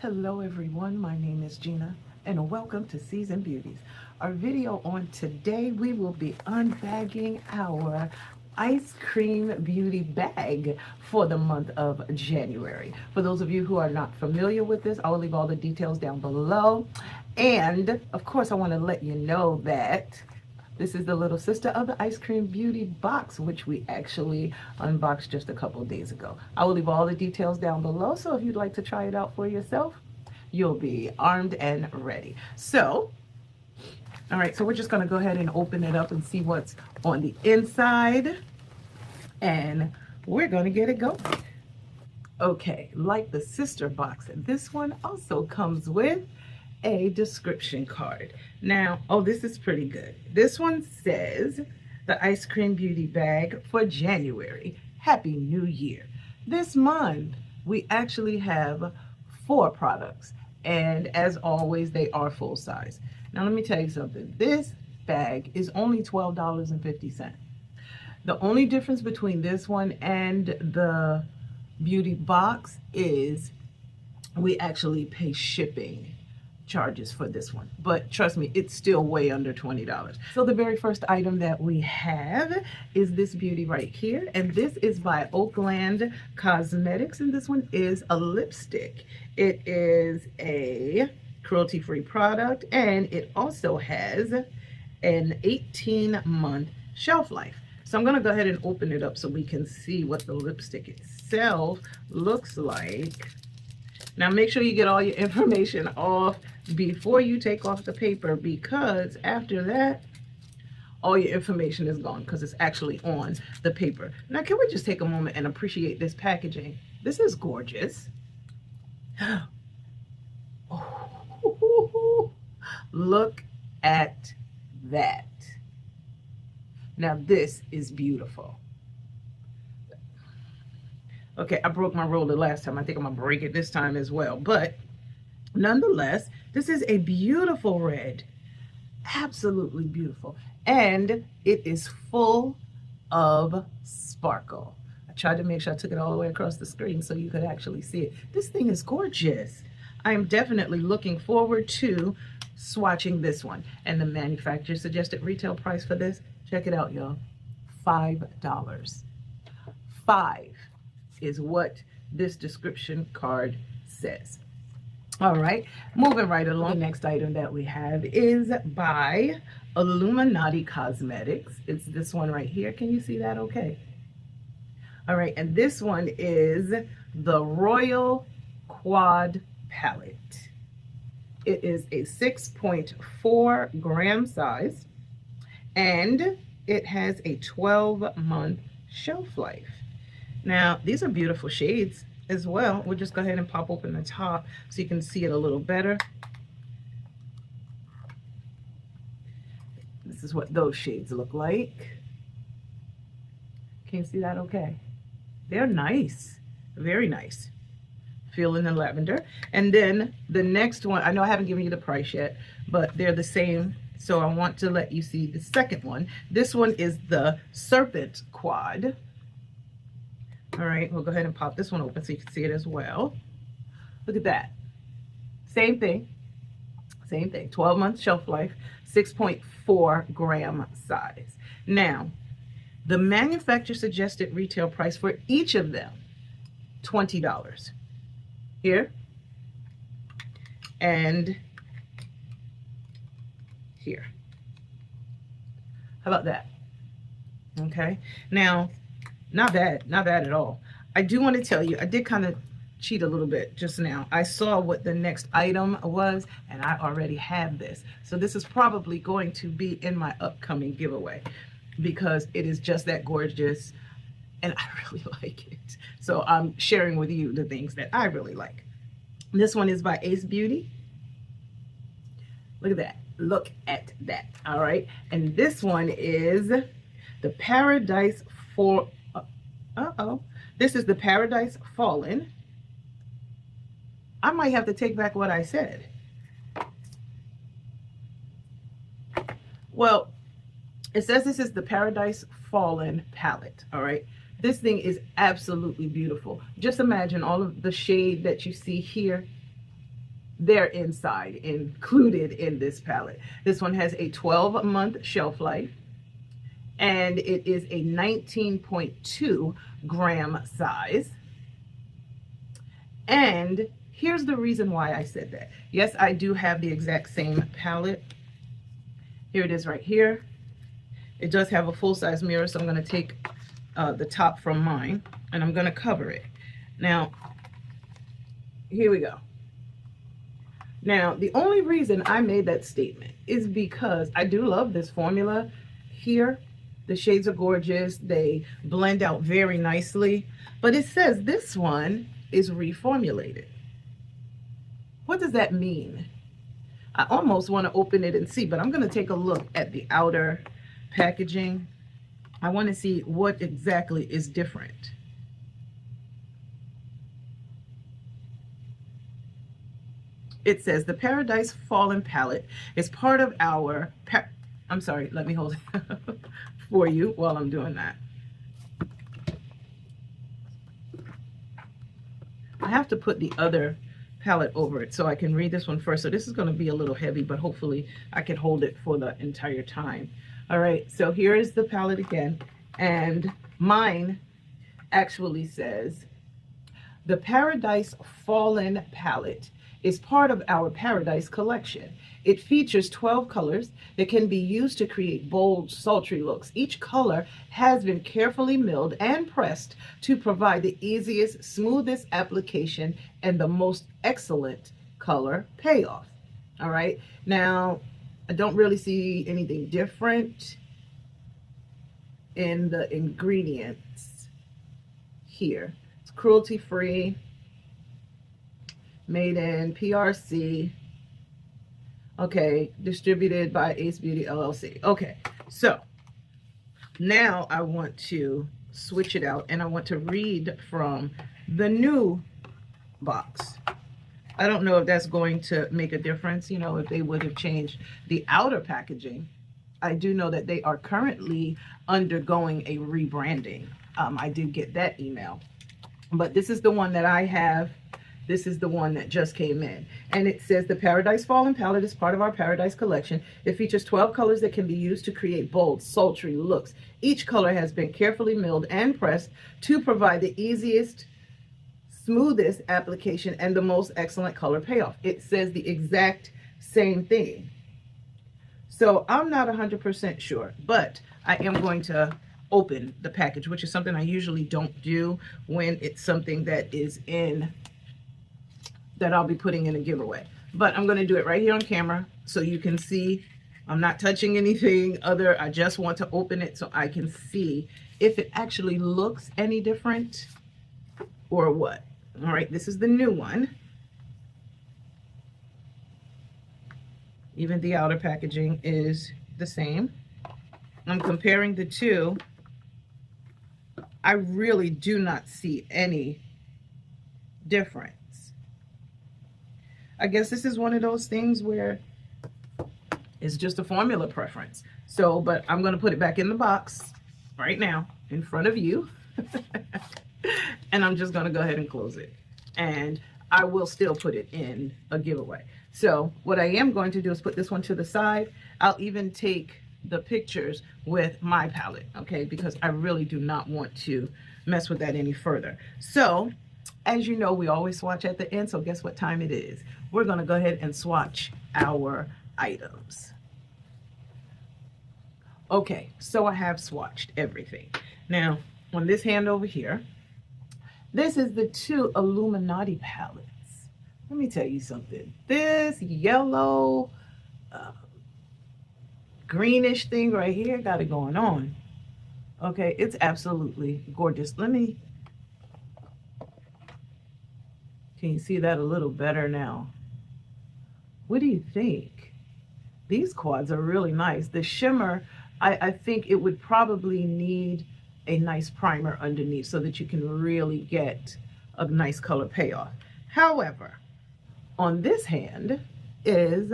Hello everyone, my name is Gina and welcome to Season Beauties. Our video on today, we will be unbagging our ice cream beauty bag for the month of January. For those of you who are not familiar with this, I will leave all the details down below. And of course, I want to let you know that this is the little sister of the ice cream beauty box, which we actually unboxed just a couple of days ago. I will leave all the details down below, so if you'd like to try it out for yourself, you'll be armed and ready. So, all right, so we're just gonna go ahead and open it up and see what's on the inside, and we're gonna get it going. Okay, like the sister box, this one also comes with a description card. Now, oh, this is pretty good. This one says, the ice cream beauty bag for January. Happy New Year. This month, we actually have 4 products. And as always, they are full size. Now, let me tell you something. This bag is only $12.50. The only difference between this one and the beauty box is we actually pay shipping charges for this one, but trust me, it's still way under $20. So the very first item that we have is this beauty right here, and this is by Unbagging Cosmetics, and this one is a lipstick. It is a cruelty-free product, and it also has an 18-month shelf life. So I'm going to go ahead and open it up so we can see what the lipstick itself looks like. Now make sure you get all your information off before you take off the paper, because after that, all your information is gone because it's actually on the paper. Now, can we just take a moment and appreciate this packaging? This is gorgeous. Oh, look at that. Now this is beautiful. Okay, I broke my roller last time. I think I'm gonna break it this time as well. But nonetheless, this is a beautiful red. Absolutely beautiful. And it is full of sparkle. I tried to make sure I took it all the way across the screen so you could actually see it. This thing is gorgeous. I am definitely looking forward to swatching this one. And the manufacturer suggested retail price for this, check it out, y'all, $5. 5 is what this description card says. All right, moving right along. The next item that we have is by Illuminati Cosmetics. It's this one right here. Can you see that okay? All right, and this one is the Royal Quad Palette. It is a 6.4 gram size, and it has a 12-month shelf life. Now, these are beautiful shades as well. We'll just go ahead and pop open the top so you can see it a little better. This is what those shades look like. Can you see that okay? They're nice, very nice. Feeling the lavender. And then the next one, I know I haven't given you the price yet, but they're the same. So I want to let you see the second one. This one is the Serpent Quad. All right, we'll go ahead and pop this one open so you can see it as well. Look at that. Same thing. Same thing. 12-month shelf life, 6.4 gram size. Now, the manufacturer suggested retail price for each of them, $20. Here. And here. How about that? Okay. Now, not bad at all. I do want to tell you, I did kind of cheat a little bit just now. I saw what the next item was, and I already have this. So this is probably going to be in my upcoming giveaway because it is just that gorgeous, and I really like it. So I'm sharing with you the things that I really like. This one is by Ace Beauty. Look at that. Look at that. All right. And this one is the Paradise for this is the Paradise Fallen. I might have to take back what I said. Well, it says this is the Paradise Fallen palette. All right. This thing is absolutely beautiful. Just imagine all of the shade that you see here they're inside, included in this palette. This one has a 12-month shelf life, and it is a 19.2 gram size. And here's the reason why I said that. Yes, I do have the exact same palette. Here it is right here. It does have a full-size mirror, so I'm going to take the top from mine, and I'm going to cover it. Now, here we go. Now, the only reason I made that statement is because I do love this formula here. The shades are gorgeous. They blend out very nicely. But it says this one is reformulated. What does that mean? I almost want to open it and see, but I'm going to take a look at the outer packaging. I want to see what exactly is different. It says the Paradise Fallen palette is part of our I'm sorry, let me hold it for you while I'm doing that. I have to put the other palette over it so I can read this one first. So this is going to be a little heavy, but hopefully I can hold it for the entire time. All right, so here is the palette again, and mine actually says the Paradise Fallen palette is part of our Paradise collection. It features 12 colors that can be used to create bold, sultry looks. Each color has been carefully milled and pressed to provide the easiest, smoothest application and the most excellent color payoff. All right, now I don't really see anything different in the ingredients here. It's cruelty-free, made in PRC. Okay, distributed by Ace Beauty LLC. Okay, so now I want to switch it out, and I want to read from the new box. I don't know if that's going to make a difference, you know, if they would have changed the outer packaging. I do know that they are currently undergoing a rebranding. I did get that email, but this is the one that I have. This is the one that just came in, and it says the Paradise Fallen palette is part of our Paradise collection. It features 12 colors that can be used to create bold, sultry looks. Each color has been carefully milled and pressed to provide the easiest, smoothest application and the most excellent color payoff. It says the exact same thing. So I'm not 100% sure, but I am going to open the package, which is something I usually don't do when it's something that is in that I'll be putting in a giveaway. But I'm going to do it right here on camera so you can see I'm not touching anything other. I just want to open it so I can see if it actually looks any different or what. All right, this is the new one. Even the outer packaging is the same. I'm comparing the two. I really do not see any difference. I guess this is one of those things where it's just a formula preference. So, but I'm going to put it back in the box right now in front of you. And I'm just going to go ahead and close it. And I will still put it in a giveaway. So what I am going to do is put this one to the side. I'll even take the pictures with my palette, okay? Because I really do not want to mess with that any further. So, as you know, we always swatch at the end, so guess what time it is? We're going to go ahead and swatch our items. Okay, so I have swatched everything. Now, on this hand over here, this is the two Illuminati palettes. Let me tell you something. This yellow, greenish thing right here got it going on. Okay, it's absolutely gorgeous. Let me... Can you see that a little better now? What do you think? These quads are really nice. The shimmer, I think it would probably need a nice primer underneath so that you can really get a nice color payoff. However, on this hand is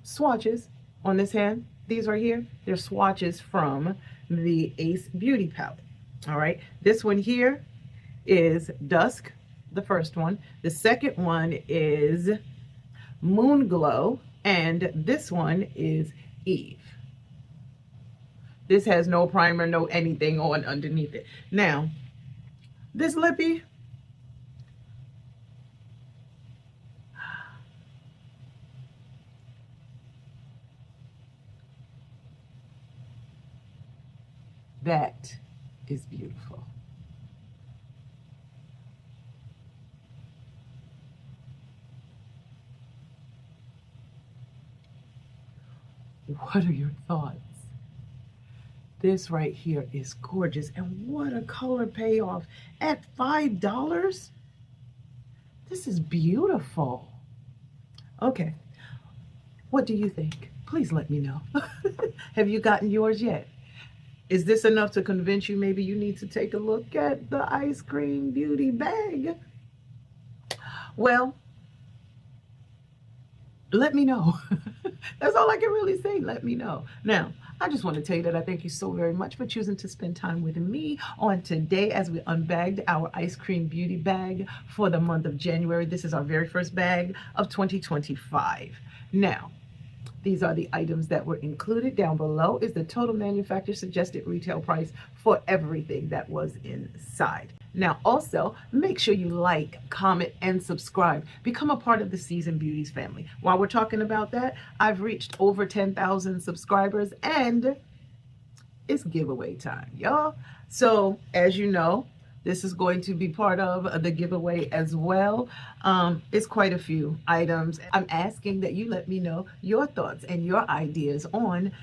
swatches. On this hand, these right here, they're swatches from the Ace Beauty palette. All right, this one here is Dusk the first one. The second one is Moon Glow, and this one is Eve. This has no primer, no anything on underneath it. Now, this lippy, that is beautiful. What are your thoughts? This right here is gorgeous. And what a color payoff at $5. This is beautiful. Okay, what do you think? Please let me know. Have you gotten yours yet? Is this enough to convince you maybe you need to take a look at the Ice Cream Beauty Bag? Well, let me know. That's all I can really say. Let me know. Now, I just want to tell you that I thank you so very much for choosing to spend time with me on today as we unbagged our Ice Cream Beauty Bag for the month of January. This is our very first bag of 2025. Now, these are the items that were included. Down below is the total manufacturer suggested retail price for everything that was inside. Now, also, make sure you like, comment, and subscribe. Become a part of the Seasoned Beauties family. While we're talking about that, I've reached over 10,000 subscribers, and it's giveaway time, y'all. So, as you know, this is going to be part of the giveaway as well. It's quite a few items. I'm asking that you let me know your thoughts and your ideas on,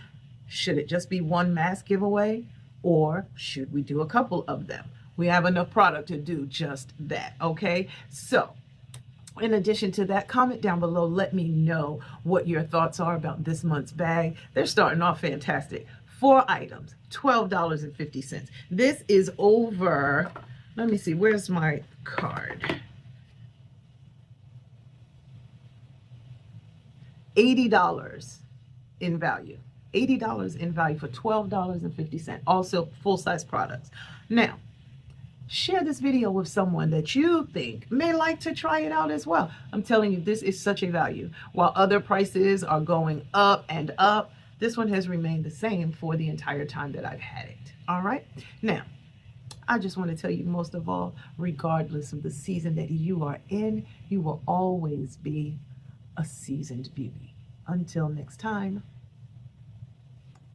should it just be one mask giveaway, or should we do a couple of them? We have enough product to do just that, okay? So, in addition to that, comment down below. Let me know what your thoughts are about this month's bag. They're starting off fantastic. 4 items, $12.50. This is over, let me see, where's my card? $80 in value. $80 in value for $12.50. Also, full-size products. Now, share this video with someone that you think may like to try it out as well. I'm telling you, this is such a value. While other prices are going up and up, this one has remained the same for the entire time that I've had it. All right. Now, I just want to tell you, most of all, regardless of the season that you are in, you will always be a seasoned beauty. Until next time,